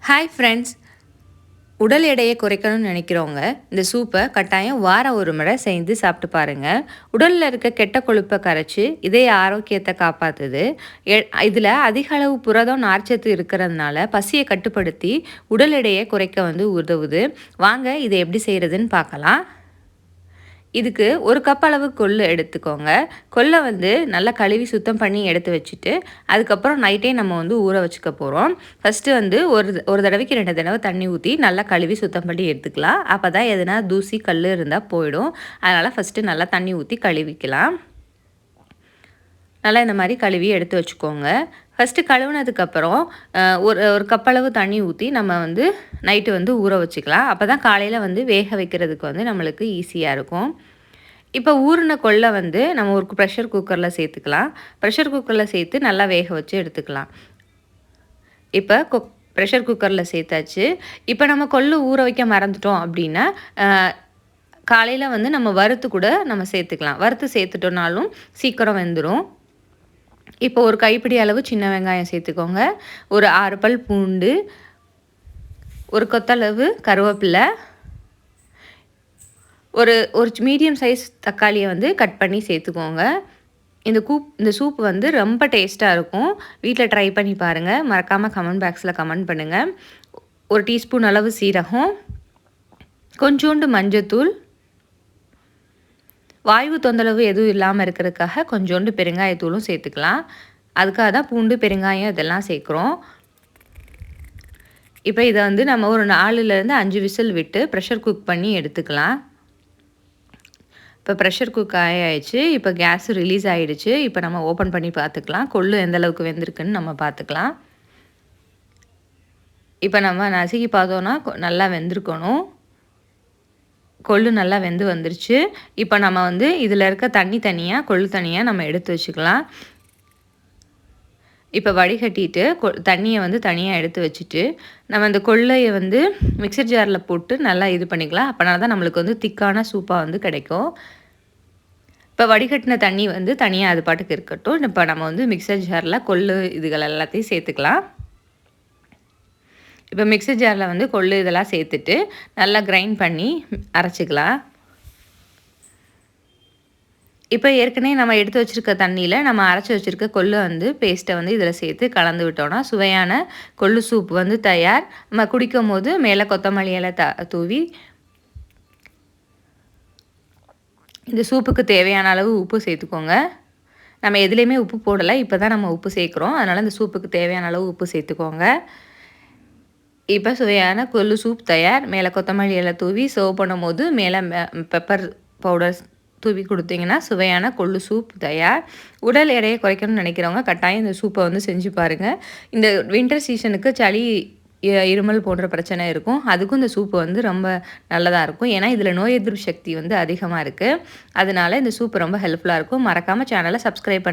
Hi friends, உடல் எடையை குறைக்கணும்னு நினைக்கிறவங்க இந்த சூப்பை கட்டாயம் வாரம் ஒரு முறை செஞ்சு சாப்பிட்டு பாருங்கள். உடலில் இருக்க கெட்ட கொழுப்பை கரைச்சி இதய ஆரோக்கியத்தை காப்பாற்றுது. இதில் அதிக அளவு புரதம் நார்ச்சத்து இருக்கிறதுனால பசியை கட்டுப்படுத்தி உடல் எடையை குறைக்க உதவுது. வாங்க இதை எப்படி செய்கிறதுன்னு பார்க்கலாம். இதுக்கு ஒரு கப் அளவு கொள்ளு எடுத்துக்கோங்க. கொல்லை நல்லா கழுவி சுத்தம் பண்ணி எடுத்து வச்சுட்டு அதுக்கப்புறம் நைட்டே நம்ம ஊற வச்சுக்க போகிறோம். ஃபஸ்ட்டு ஒரு தடவைக்கு 2 தடவை தண்ணி ஊற்றி நல்லா கழுவி சுத்தம் பண்ணி எடுத்துக்கலாம். அப்போ தான் எதுனா தூசி கல் இருந்தால் போயிடும். அதனால் ஃபஸ்ட்டு நல்லா தண்ணி ஊற்றி கழுவிக்கலாம். நல்லா இந்த மாதிரி கழுவி எடுத்து வச்சுக்கோங்க. ஃபஸ்ட்டு கழுவுனதுக்கப்புறம் ஒரு கப் அளவு தண்ணி ஊற்றி நம்ம நைட்டு ஊற வச்சுக்கலாம். அப்போ தான் காலையில் வேக வைக்கிறதுக்கு நம்மளுக்கு ஈஸியாக இருக்கும். இப்போ ஊறின கொள்ளை நம்ம ஒரு ப்ரெஷர் குக்கரில் சேர்த்துக்கலாம். ப்ரெஷர் குக்கரில் சேர்த்து நல்லா வேக வச்சு எடுத்துக்கலாம். இப்போ ப்ரெஷர் குக்கரில் சேர்த்தாச்சு. இப்போ நம்ம கொள்ளு ஊற வைக்க மறந்துட்டோம் அப்படின்னா காலையில் நம்ம வறுத்து கூட நம்ம சேர்த்துக்கலாம். வறுத்து சேர்த்துட்டோனாலும் சீக்கிரம் வெந்துடும். இப்போ ஒரு கைப்பிடி அளவு சின்ன வெங்காயம் சேர்த்துக்கோங்க. ஒரு 6 பல் பூண்டு, ஒரு கொத்தளவு கருவேப்பிலை, ஒரு மீடியம் சைஸ் தக்காளியை கட் பண்ணி சேர்த்துக்கோங்க. இந்த சூப் ரொம்ப டேஸ்ட்டாக இருக்கும். வீட்டில் ட்ரை பண்ணி பாருங்கள். மறக்காமல் கமெண்ட் பாக்ஸில் கமெண்ட் பண்ணுங்கள். ஒரு டீஸ்பூன் அளவு சீரகம், கொஞ்சோண்டு மஞ்சத்தூள், வாய்வு தொந்தரவு எதுவும் இல்லாமல் இருக்கிறதுக்காக கொஞ்சோண்டு பெருங்காயத்தூளும் சேர்த்துக்கலாம். அதுக்காக தான் பூண்டு, பெருங்காயம் இதெல்லாம் சேர்க்குறோம். இப்போ இதை நம்ம ஒரு 4லேருந்து 5 விசில் விட்டு ப்ரெஷர் குக் பண்ணி எடுத்துக்கலாம். இப்போ ப்ரெஷர் குக் ஆகிடுச்சு. இப்போ கேஸ் ரிலீஸ் ஆகிடுச்சு. இப்போ நம்ம ஓப்பன் பண்ணி பார்த்துக்கலாம். கொள்ளு எந்த அளவுக்கு வெந்திருக்குன்னு நம்ம பார்த்துக்கலாம். இப்போ நம்ம நசுக்கி பார்த்தோன்னா நல்லா வெந்திருக்கணும். கொள்ளு நல்லா வெந்து வந்துருச்சு. இப்போ நம்ம இதில் இருக்க தனியாக கொள்ளு தனியாக நம்ம எடுத்து வச்சுக்கலாம். இப்போ வடிகட்டிட்டு தண்ணியை தனியாக எடுத்து வச்சுட்டு நம்ம இந்த கொள்ளையை மிக்சர் ஜாரில் போட்டு நல்லா இது பண்ணிக்கலாம். அப்போனா தான் நம்மளுக்கு திக்கான சூப்பாக கிடைக்கும். இப்போ வடிகட்டின தண்ணி தனியாக அது பாட்டுக்கு இருக்கட்டும். இப்போ நம்ம மிக்சர் ஜாரில் கொள்ளு இதுகள் எல்லாத்தையும் சேர்த்துக்கலாம். இப்போ மிக்சர் ஜாரில் கொள்ளு இதெல்லாம் சேர்த்துட்டு நல்லா கிரைண்ட் பண்ணி அரைச்சிக்கலாம். இப்போ ஏற்கனவே நம்ம எடுத்து வச்சுருக்க தண்ணியில் நம்ம அரைச்சி வச்சுருக்க கொள்ளு பேஸ்ட்டை இதில் சேர்த்து கலந்து விட்டோன்னா சுவையான கொள்ளு சூப் தயார். நம்ம குடிக்கும் போது மேலே கொத்தமல்லி இலை தூவி இந்த சூப்புக்கு தேவையான அளவு உப்பு சேர்த்துக்கோங்க. நம்ம எதுலேயுமே உப்பு போடலை, இப்போ தான் நம்ம உப்பு சேர்க்குறோம். அதனால் இந்த சூப்புக்கு தேவையான அளவு உப்பு சேர்த்துக்கோங்க. இப்போ சுவையான கொள்ளு சூப் தயார். மேலே கொத்தமல்லி இலை தூவி சர்வ் பண்ணும்போது மேலே பெப்பர் பவுடர் தூவி கொடுத்தீங்கன்னா சுவையான கொள்ளு சூப் தயார். உடல் எடையை குறைக்கணும்னு நினைக்கிறவங்க கட்டாயம் இந்த சூப்பை செஞ்சு பாருங்கள். இந்த வின்டர் சீசனுக்கு சளி, இருமல் போன்ற பிரச்சனை இருக்கும். அதுக்கும் இந்த சூப்பு ரொம்ப நல்லதாக இருக்கும். ஏன்னா இதில் நோய் எதிர்ப்பு சக்தி அதிகமாக இருக்குது. அதனால இந்த சூப் ரொம்ப ஹெல்ப்ஃபுல்லாக இருக்கும். மறக்காமல் சேனலை சப்ஸ்கிரைப் பண்ணி